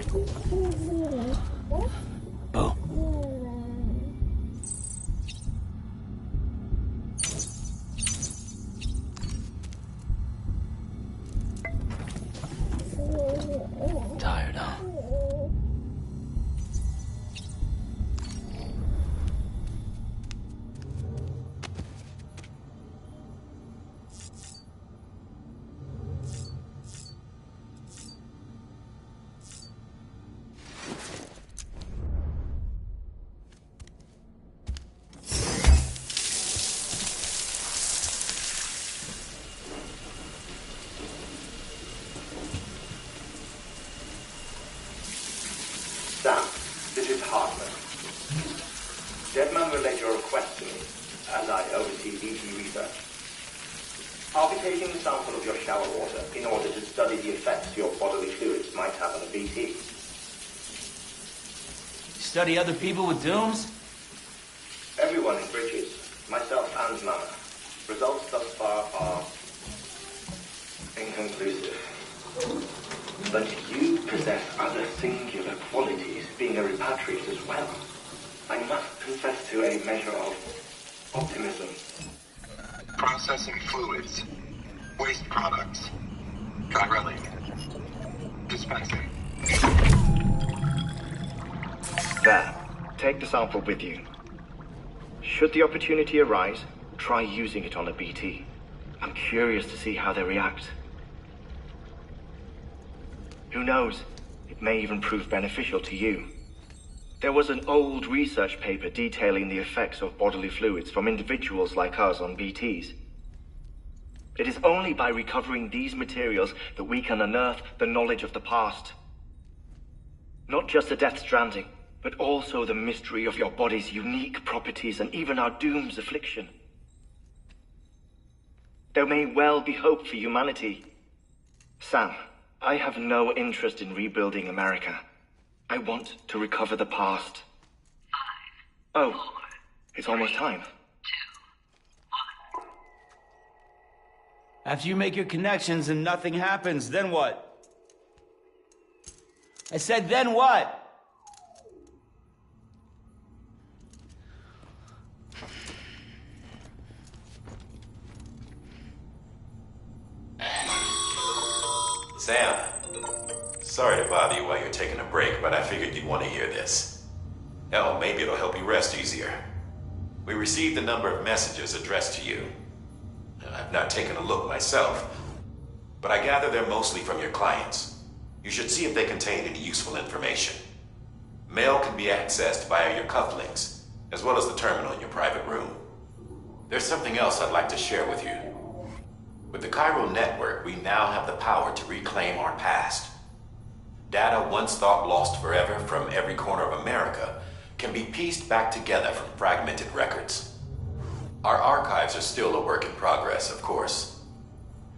Tired, huh? Sam, this is Hartman. Deadman relayed your request to me, as I oversee BT research. I'll be taking a sample of your shower water in order to study the effects your bodily fluids might have on a BT. Study other people with dooms? Everyone in Bridges, myself and Mama. Results thus far are inconclusive. But you possess other singular qualities, being a repatriate as well. I must confess to a measure of optimism. Processing fluids. Waste products. Chirelling. Dispensing. There. Take the sample with you. Should the opportunity arise, try using it on a BT. I'm curious to see how they react. Who knows? It may even prove beneficial to you. There was an old research paper detailing the effects of bodily fluids from individuals like us on BTs. It is only by recovering these materials that we can unearth the knowledge of the past. Not just the Death Stranding, but also the mystery of your body's unique properties and even our doom's affliction. There may well be hope for humanity. Sam, I have no interest in rebuilding America. I want to recover the past. 5, 4, it's almost time. 2, 1. After you make your connections and nothing happens, then what? I said, then what? Sam, sorry to bother you while you're taking a break, but I figured you'd want to hear this. Hell, maybe it'll help you rest easier. We received a number of messages addressed to you. I've not taken a look myself, but I gather they're mostly from your clients. You should see if they contain any useful information. Mail can be accessed via your cufflinks, as well as the terminal in your private room. There's something else I'd like to share with you. With the Chiral network, we now have the power to reclaim our past. Data once thought lost forever from every corner of America can be pieced back together from fragmented records. Our archives are still a work in progress, of course.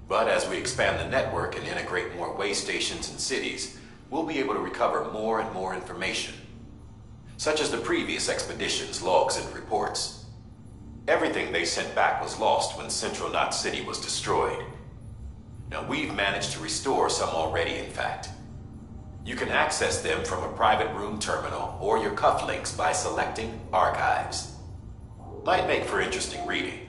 But as we expand the network and integrate more way stations and cities, we'll be able to recover more and more information, such as the previous expedition's logs and reports. Everything they sent back was lost when Central Knot City was destroyed. Now we've managed to restore some already, in fact. You can access them from a private room terminal or your cufflinks by selecting Archives. Might make for interesting reading.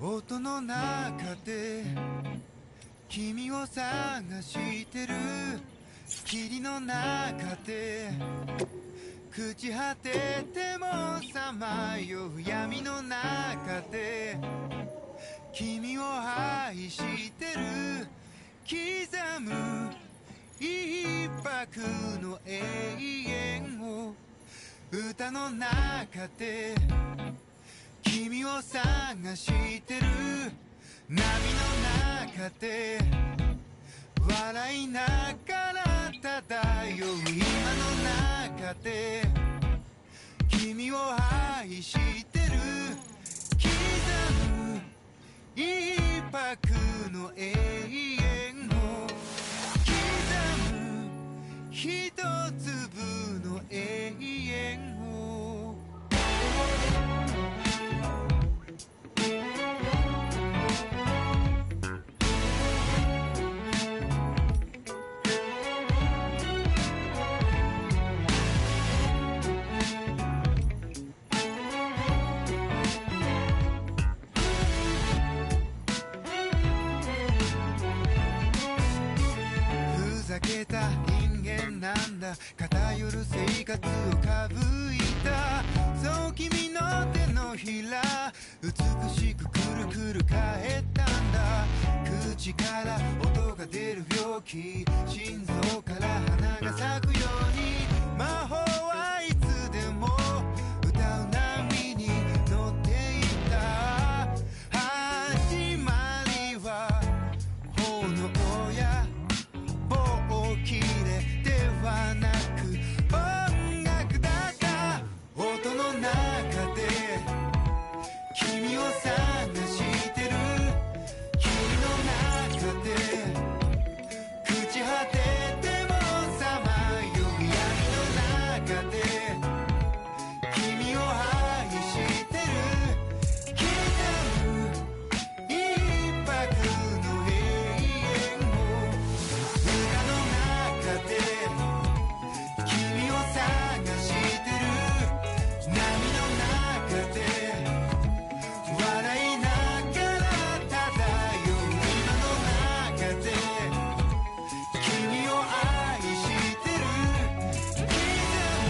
音の中で君を探してる霧の中で朽ち果ててもさまよう闇の中で君を愛してる刻む一拍の永遠を歌の中で君を探してる波の中で笑いながら漂う今の中で君を愛してる刻む一拍の永遠を刻む一粒の永遠をふざけた人間なんだ偏る生活をかぶいたそう君の手のひら美しくくるくる返ったんだ口から音が出る病気心臓から花が咲くように魔法はいつでも歌う波に乗っていた始まりは炎や棒切れではなく音楽だった音の中で君を探してる霧の中で朽ち果ててもさまよう闇の中で君を愛してる刻む一拍の永遠を歌の中で君を探してる波の中で笑いながら漂う今の中で君を愛してる刻む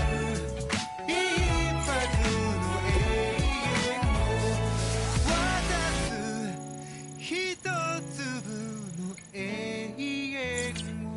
一拍の永遠を渡す一粒の永遠を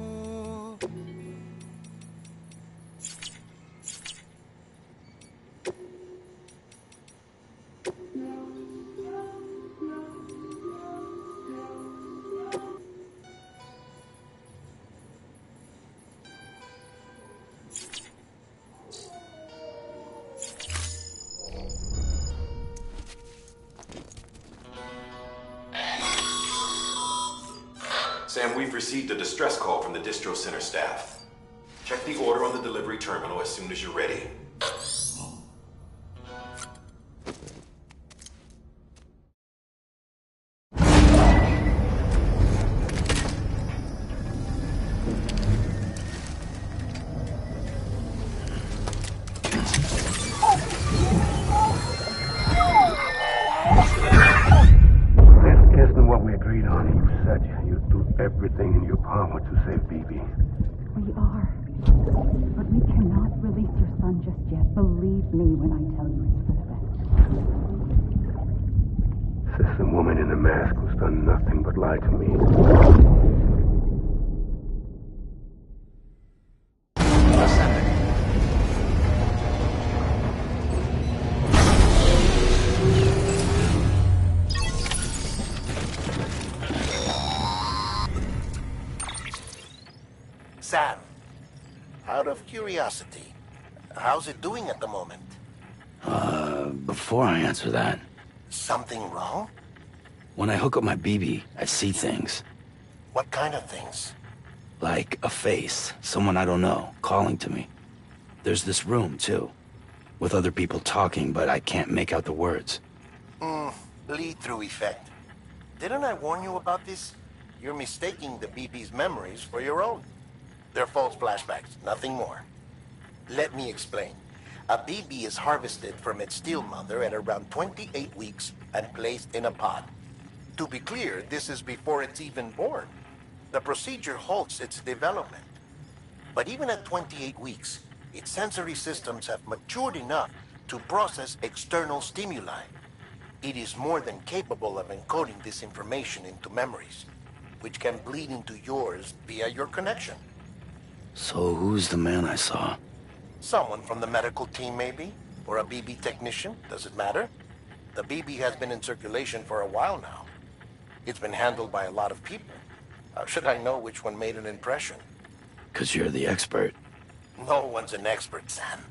Sam, we've received a distress call from the distro center staff. Check the order on the delivery terminal as soon as you're ready. This isn't what we agreed on. You said you'd do everything in your power to save BB. We are. But we cannot release your son just yet. Believe me when I tell you it's for the best. Says the woman in the mask who's done nothing but lie to me. Sam, out of curiosity, how's it doing at the moment? Before I answer that, Something wrong? when I hook up my BB, I see things. What kind of things? Like a face, someone I don't know, calling to me. There's this room, too, with other people talking, but I can't make out the words. Lead-through effect. Didn't I warn you about this? You're mistaking the BB's memories for your own. They're false flashbacks, nothing more. Let me explain. A BB is harvested from its steel mother at around 28 weeks and placed in a pod. To be clear, this is before it's even born. The procedure halts its development. But even at 28 weeks, its sensory systems have matured enough to process external stimuli. It is more than capable of encoding this information into memories, which can bleed into yours via your connection. So who's the man I saw? Someone from the medical team, maybe? Or a BB technician? Does it matter? The BB has been in circulation for a while now. It's been handled by a lot of people. How should I know which one made an impression? 'Cause you're the expert. No one's an expert, Sam.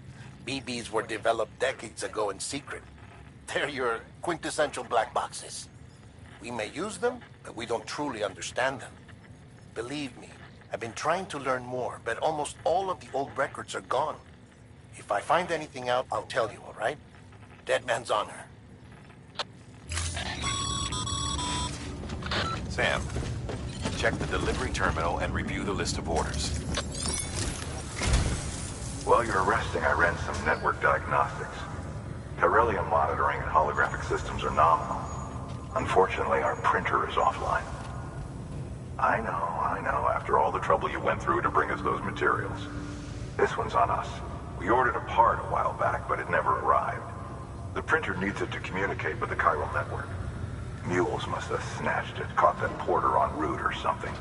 BBs were developed decades ago in secret. They're your quintessential black boxes. We may use them, but we don't truly understand them. Believe me, I've been trying to learn more, but almost all of the old records are gone. If I find anything out, I'll tell you, all right? Dead man's honor. Sam, check the delivery terminal and review the list of orders. While you're resting, I ran some network diagnostics. Tyrellium monitoring and holographic systems are nominal. Unfortunately, our printer is offline. I know. After all the trouble you went through to bring us those materials. This one's on us. We ordered a part a while back, but it never arrived. The printer needs it to communicate with the chiral network. Mules must have snatched it, caught that porter en route or something.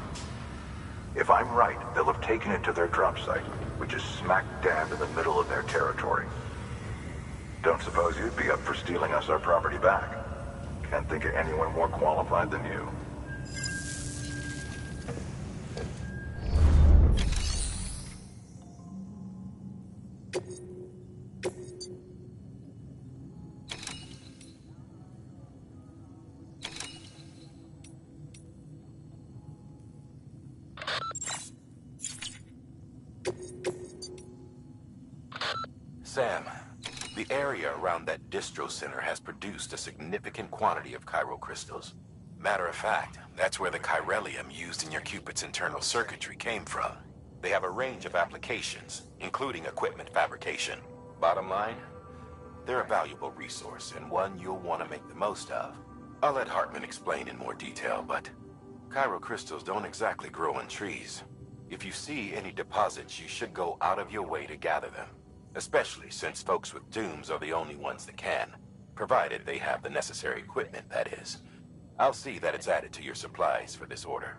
If I'm right, they'll have taken it to their drop site, which is smack dab in the middle of their territory. Don't suppose you'd be up for stealing us our property back? Can't think of anyone more qualified than you. Sam, the area around that distro center has produced a significant quantity of chiral crystals. Matter of fact, that's where the chiralium used in your Cupid's internal circuitry came from. They have a range of applications, including equipment fabrication. Bottom line, they're a valuable resource and one you'll want to make the most of. I'll let Hartman explain in more detail, but chiral crystals don't exactly grow on trees. If you see any deposits, you should go out of your way to gather them. Especially since folks with dooms are the only ones that can, provided they have the necessary equipment, that is. I'll see that it's added to your supplies for this order.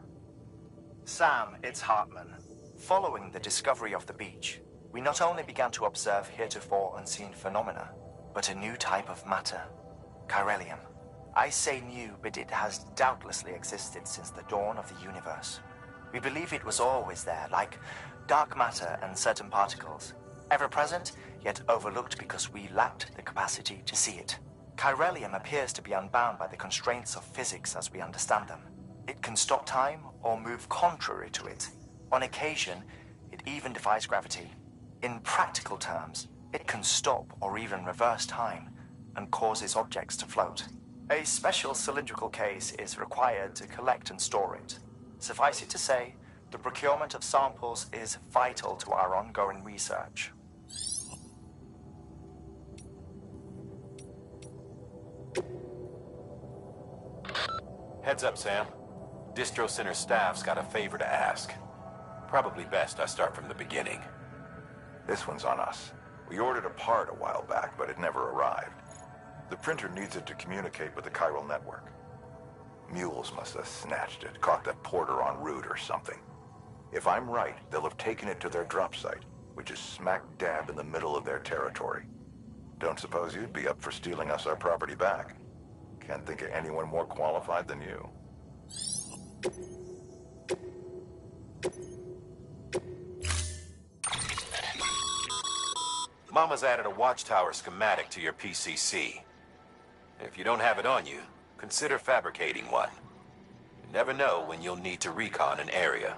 Sam, it's Hartman. Following the discovery of the beach, we not only began to observe heretofore unseen phenomena, but a new type of matter, chiralium. I say new, but it has doubtlessly existed since the dawn of the universe. We believe it was always there, like dark matter and certain particles. Ever present, yet overlooked because we lacked the capacity to see it. Chiralium appears to be unbound by the constraints of physics as we understand them. It can stop time or move contrary to it. On occasion, it even defies gravity. In practical terms, it can stop or even reverse time and causes objects to float. A special cylindrical case is required to collect and store it. Suffice it to say, the procurement of samples is vital to our ongoing research. Heads up, Sam. Distro Center staff's got a favor to ask. Probably best I start from the beginning. This one's on us. We ordered a part a while back, but it never arrived. The printer needs it to communicate with the chiral network. Mules must have snatched it, caught that porter en route or something. If I'm right, they'll have taken it to their drop site, which is smack dab in the middle of their territory. Don't suppose you'd be up for stealing us our property back? Can't think of anyone more qualified than you. Mama's added a watchtower schematic to your PCC. If you don't have it on you, consider fabricating one. You never know when you'll need to recon an area.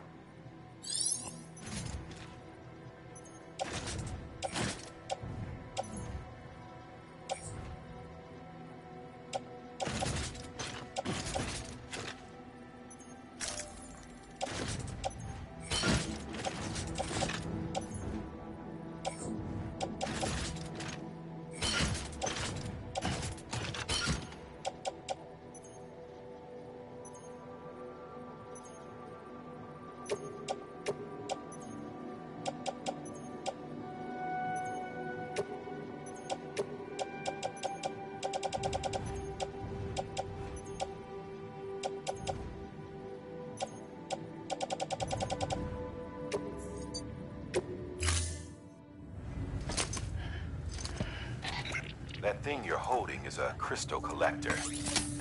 That thing you're holding is a crystal collector.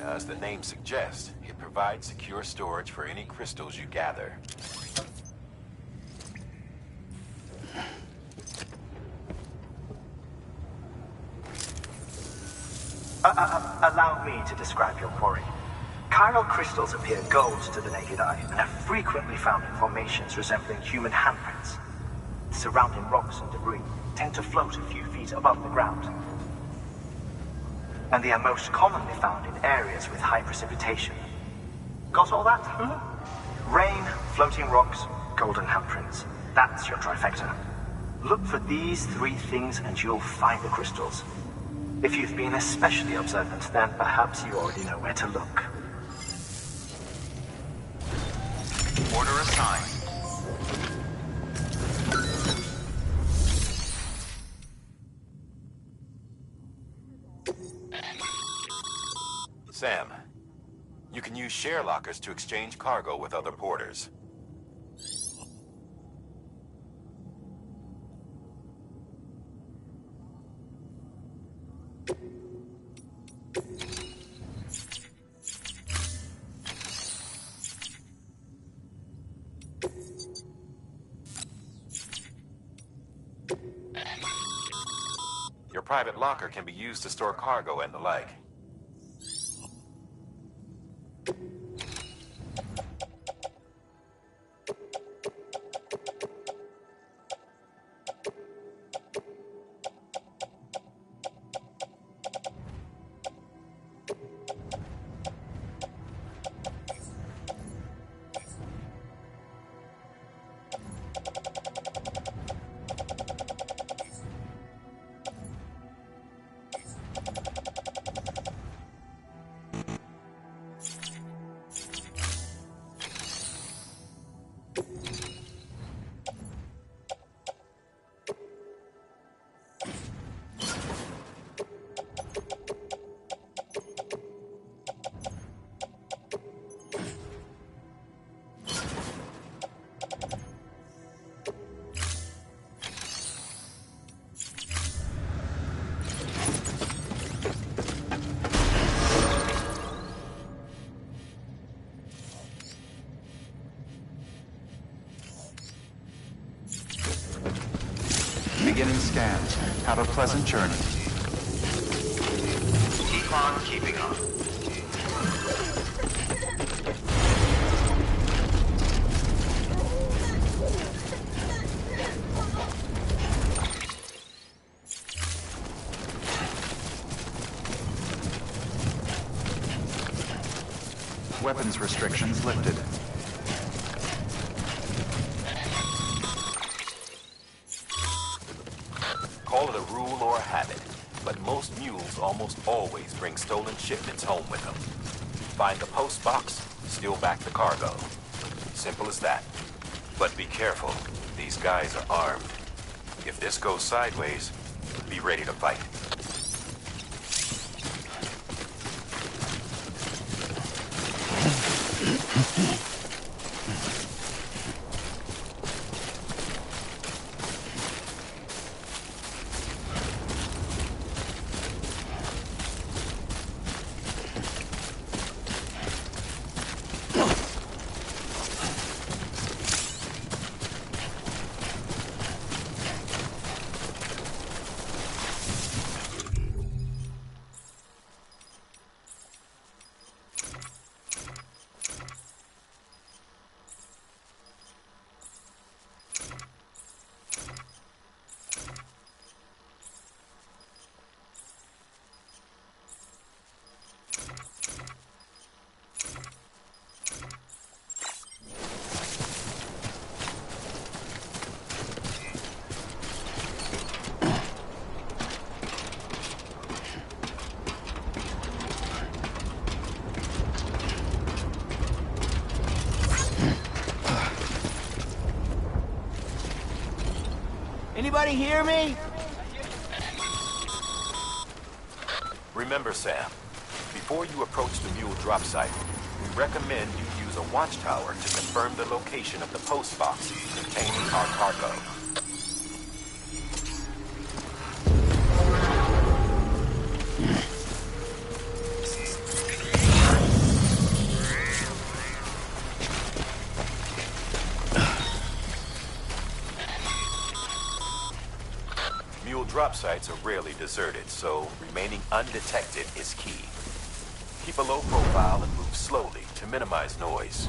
As the name suggests, it provides secure storage for any crystals you gather. Allow me to describe your quarry. Chiral crystals appear gold to the naked eye and are frequently found in formations resembling human handprints. Surrounding rocks and debris tend to float a few feet above the ground. And they are most commonly found in areas with high precipitation. Got all that? Rain, floating rocks, golden handprints. That's your trifecta. Look for these three things and you'll find the crystals. If you've been especially observant, then perhaps you already know where to look. Order assigned. Sam, you can use share lockers to exchange cargo with other porters. Your private locker can be used to store cargo and the like. Beginning scan. Have a pleasant journey. Keep on keeping on. Weapons restrictions lifted. Call it a rule or a habit, but most mules almost always bring stolen shipments home with them. Find the post box, steal back the cargo. Simple as that. But be careful, these guys are armed. If this goes sideways, be ready to fight. anybody hear me? Remember, Sam, before you approach the mule drop site, we recommend you use a watchtower to confirm the location of the post box containing our cargo. Mule drop sites are rarely deserted, so remaining undetected is key. Keep a low profile and move slowly to minimize noise.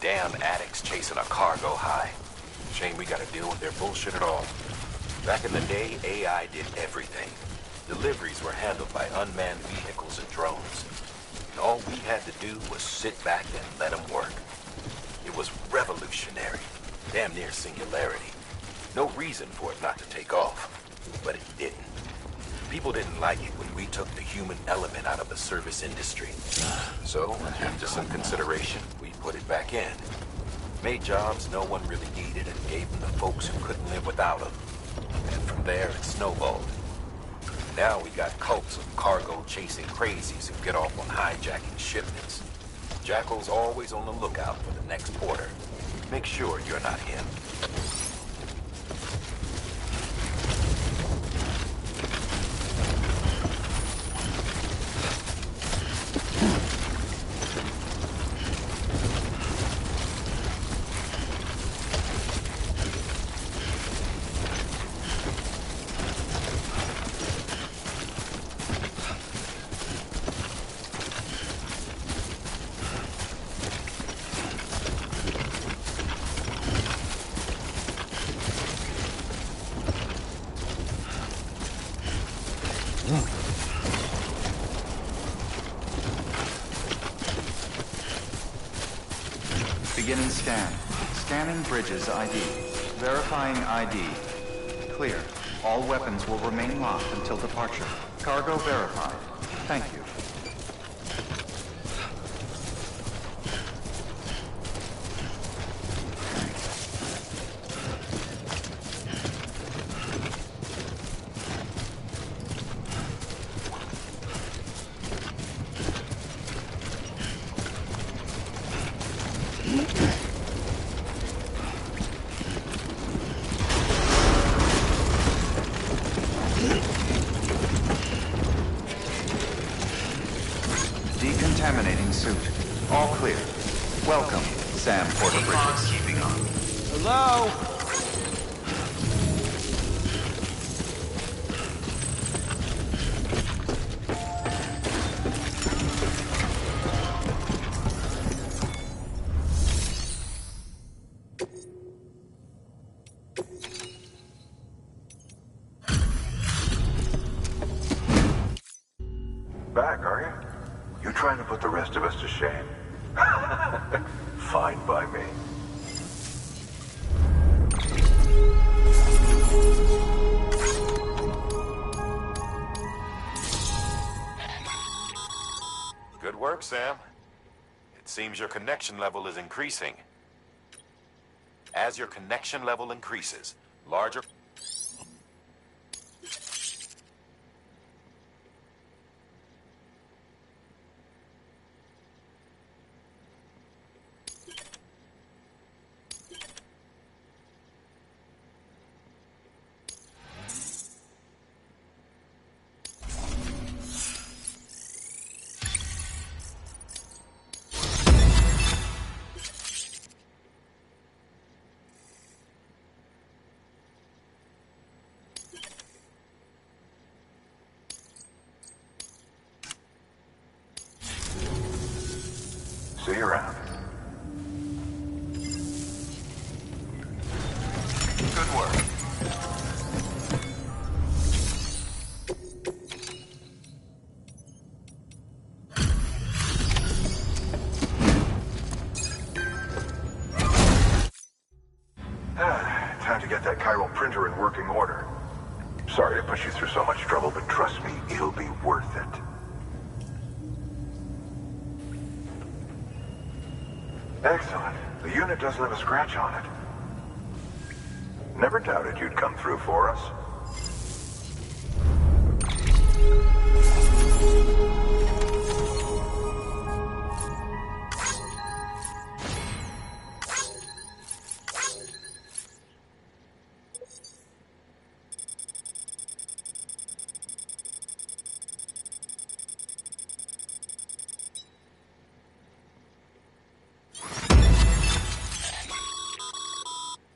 Damn addicts chasing a cargo high. Shame we gotta deal with their bullshit at all. Back in the day, AI did everything. Deliveries were handled by unmanned vehicles and drones. And all we had to do was sit back and let them work. It was revolutionary. Damn near singularity. No reason for it not to take off. But it didn't. People didn't like it when we took the human element out of the service industry. So, after some consideration, we put it back in. Made jobs no one really needed and gave them to folks who couldn't live without them. And from there, it snowballed. Now we got cults of cargo-chasing crazies who get off on hijacking shipments. Jackal's always on the lookout for the next order. Make sure you're not him. Beginning scan. Scanning bridges ID. Verifying ID. Clear. All weapons will remain locked until departure. Cargo verified. Thank you. Decontaminating suit. All clear. Welcome, Sam Porter Bridges. Keeping on. Hello? Back, are you? You trying to put the rest of us to shame? Fine by me. Good work, Sam. It seems your connection level is increasing. As your connection level increases, larger... See you around. Good work. Time to get that chiral printer in working order. Sorry to push you through so much trouble, but trust me, it'll be worth it. Excellent. The unit doesn't have a scratch on it. Never doubted you'd come through for us.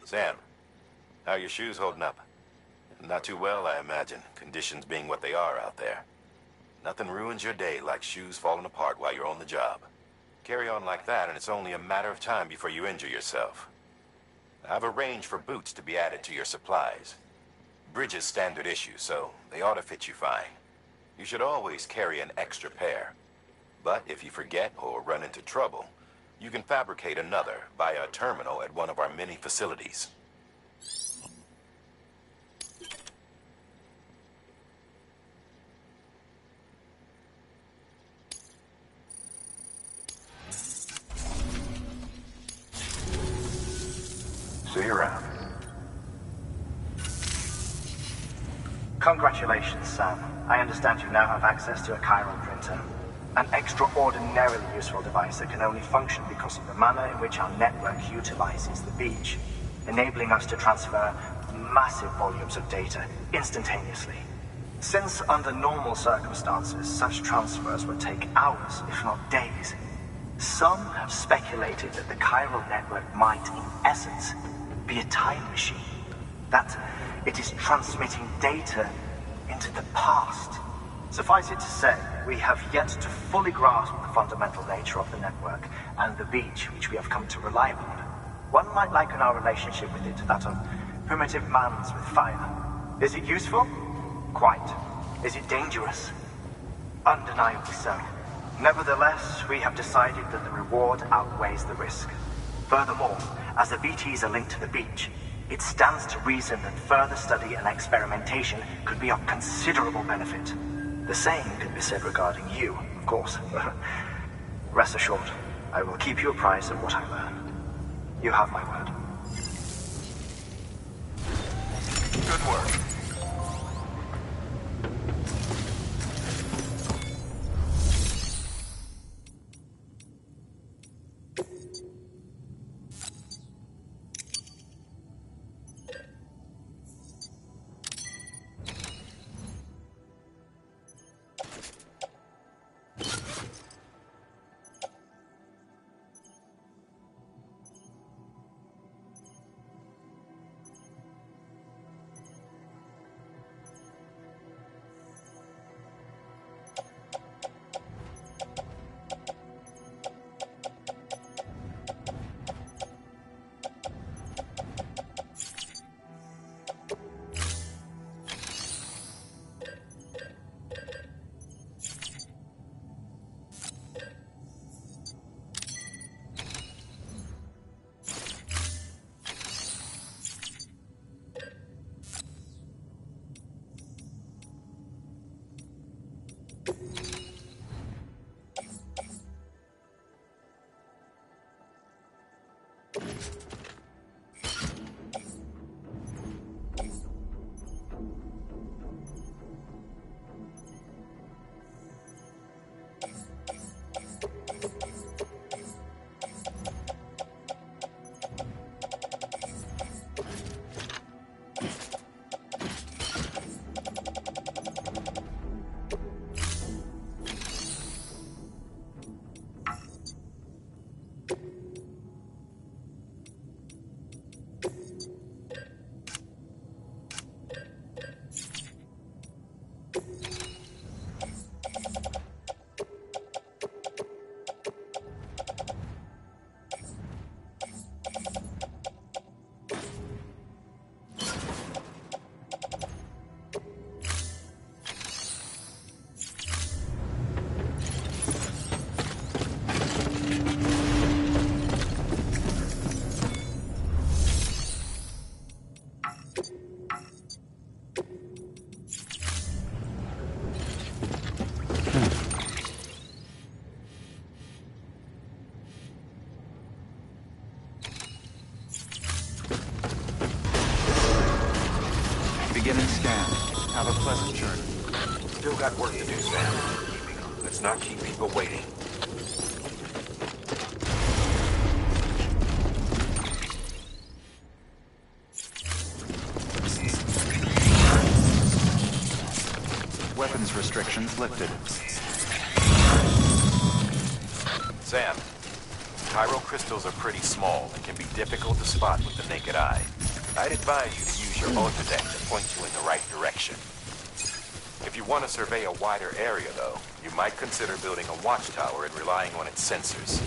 Sam, how are your shoes holding up? Not too well, I imagine, conditions being what they are out there. Nothing ruins your day like shoes falling apart while you're on the job. Carry on like that, and it's only a matter of time before you injure yourself. I've arranged for boots to be added to your supplies. Bridge is standard issue, so they ought to fit you fine. You should always carry an extra pair. But if you forget or run into trouble, you can fabricate another via a terminal at one of our many facilities. See you around. Congratulations, Sam. I understand you now have access to a chiral printer. An extraordinarily useful device that can only function because of the manner in which our network utilizes the beach, enabling us to transfer massive volumes of data instantaneously. Since under normal circumstances, such transfers would take hours, if not days, some have speculated that the chiral network might, in essence, be a time machine. That it is transmitting data into the past. Suffice it to say, we have yet to fully grasp the fundamental nature of the network and the beach which we have come to rely upon. One might liken our relationship with it to that of primitive mans with fire. Is it useful? Quite. Is it dangerous? Undeniably so. Nevertheless, we have decided that the reward outweighs the risk. Furthermore, as the BTs are linked to the beach, it stands to reason that further study and experimentation could be of considerable benefit. The same can be said regarding you, of course. Rest assured, I will keep you apprised of what I learn. You have my word. Good work. Beginning scan. Have a pleasant journey. Still got work to do, Sam. Let's not keep people waiting. Weapons restrictions lifted. Sam, chiral crystals are pretty small and can be difficult to spot with the naked eye. I'd advise you to use your Ultradeck to point you in the right direction. If If you want to survey a wider area, though, you might consider building a watchtower and relying on its sensors.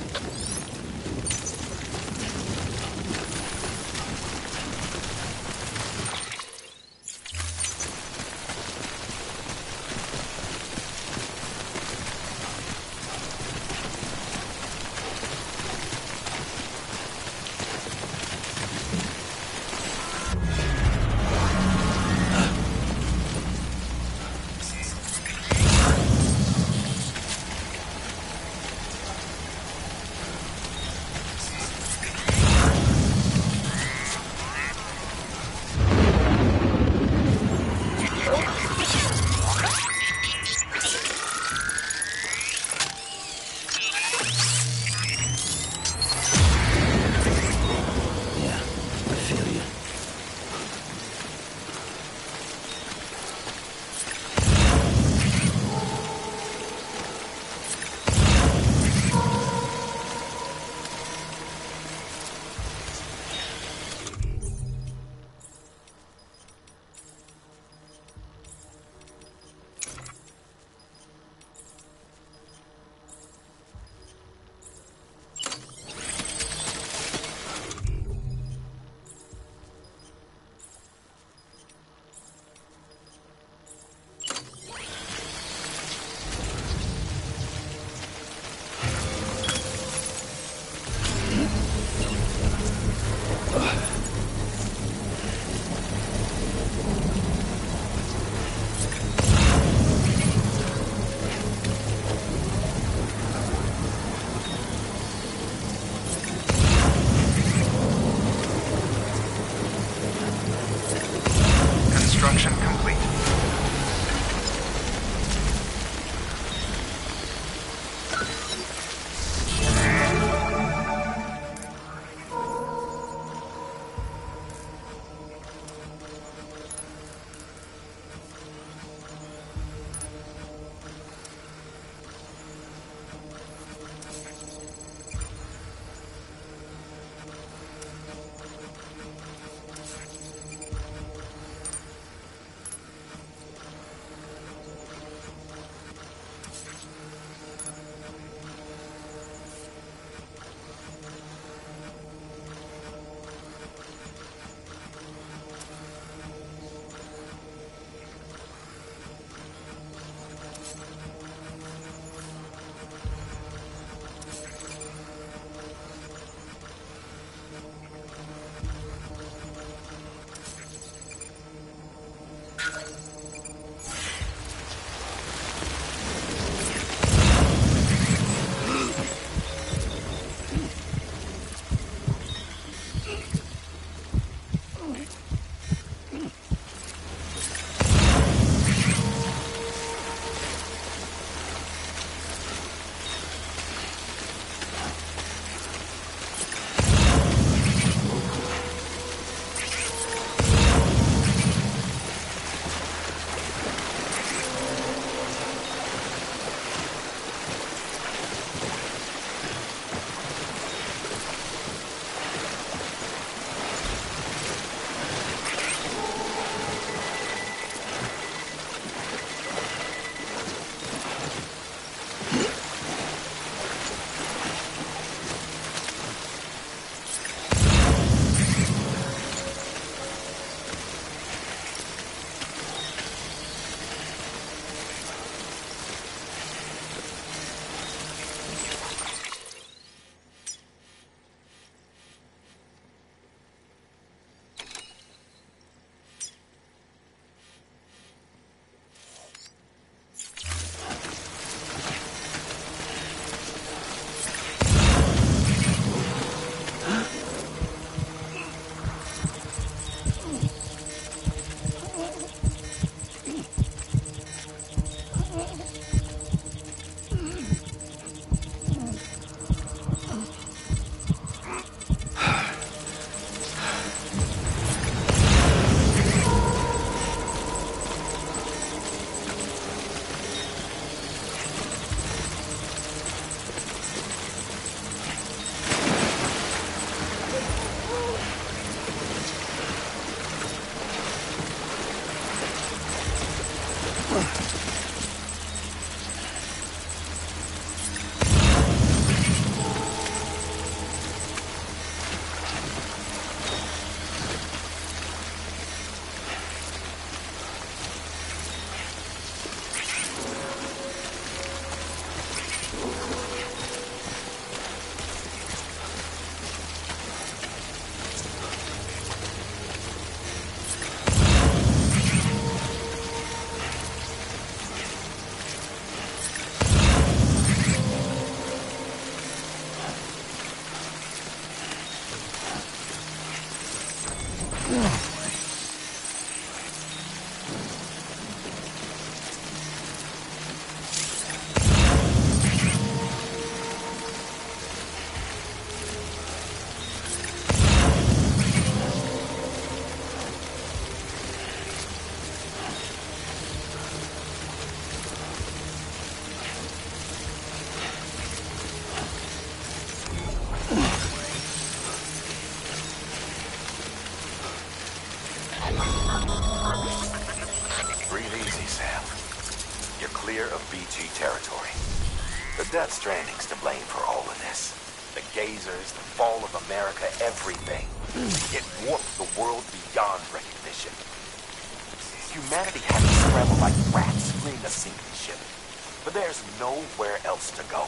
PG territory. The Death Stranding's to blame for all of this. The gazers, the fall of America, everything. It warped the world beyond recognition. Humanity had to scramble like rats fleeing a sinking ship. But there's nowhere else to go.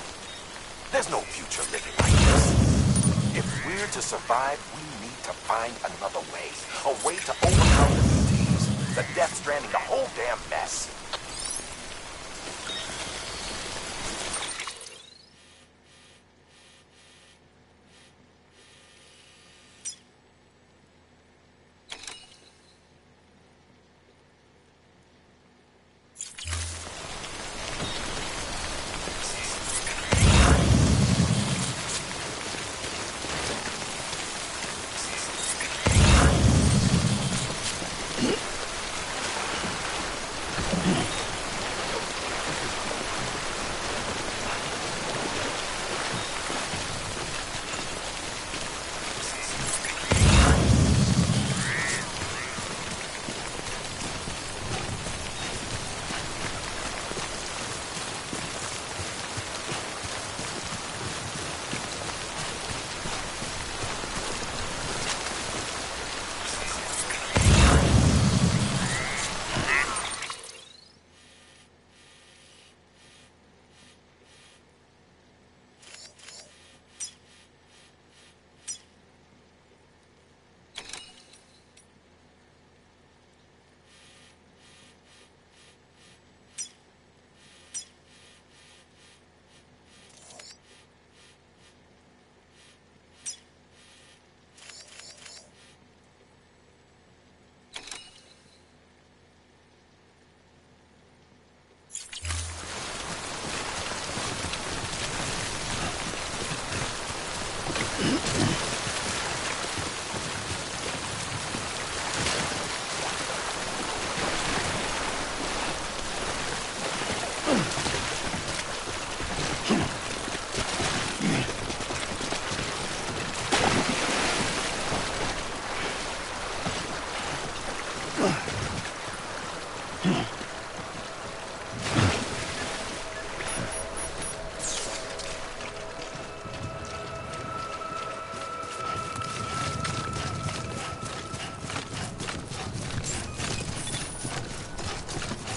There's no future living like this. If we're to survive, we need to find another way. A way to overcome the BTs, the Death Stranding, the whole damn mess.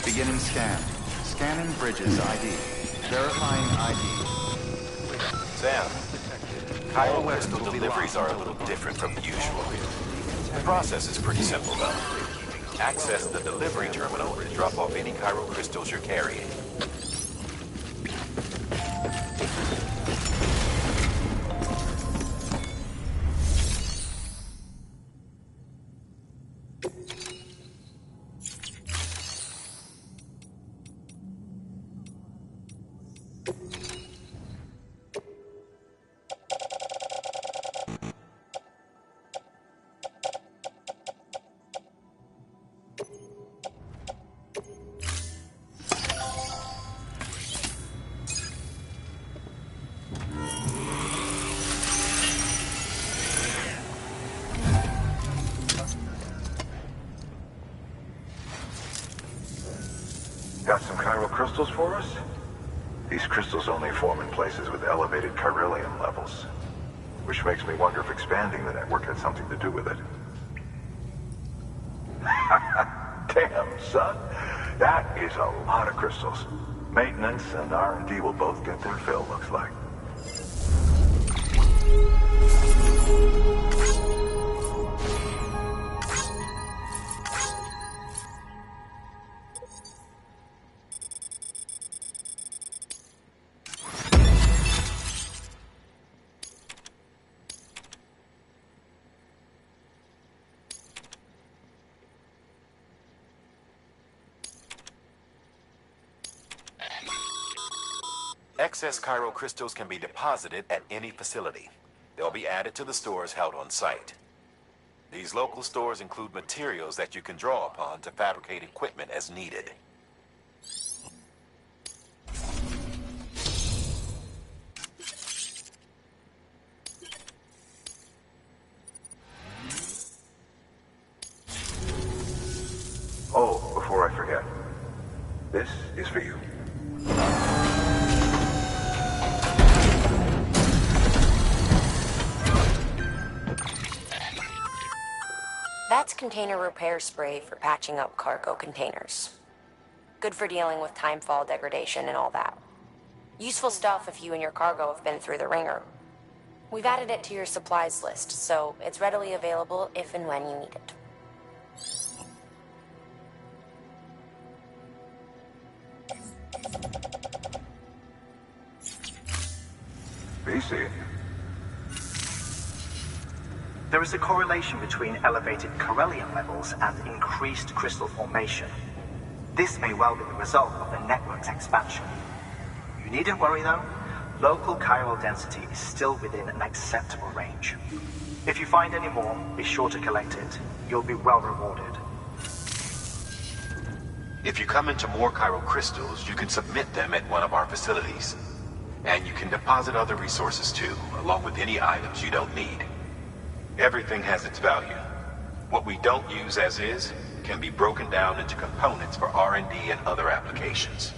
Beginning scan. Scanning bridges ID. Verifying ID. Sam, Chiral crystal deliveries are a little different from usual. The process is pretty simple, though. Access the delivery terminal to drop off any chiral crystals you're carrying. Got some chiral crystals for us? These crystals only form in places with elevated chiralium levels. Which makes me wonder if expanding the network had something to do with it. Damn, son. That is a lot of crystals. Maintenance and R&D will both get their fill, looks like. Excess chiral crystals can be deposited at any facility. They'll be added to the stores held on site. These local stores include materials that you can draw upon to fabricate equipment as needed. Oh, before I forget. This is for you. That's container repair spray for patching up cargo containers. Good for dealing with timefall degradation and all that. Useful stuff if you and your cargo have been through the ringer. We've added it to your supplies list, so it's readily available if and when you need it. BC. There is a correlation between elevated Corellium levels and increased crystal formation. This may well be the result of the network's expansion. You needn't worry though. Local chiral density is still within an acceptable range. If you find any more, be sure to collect it. You'll be well rewarded. If you come into more chiral crystals, you can submit them at one of our facilities. And you can deposit other resources too, along with any items you don't need. Everything has its value. What we don't use as is can be broken down into components for R&D and other applications.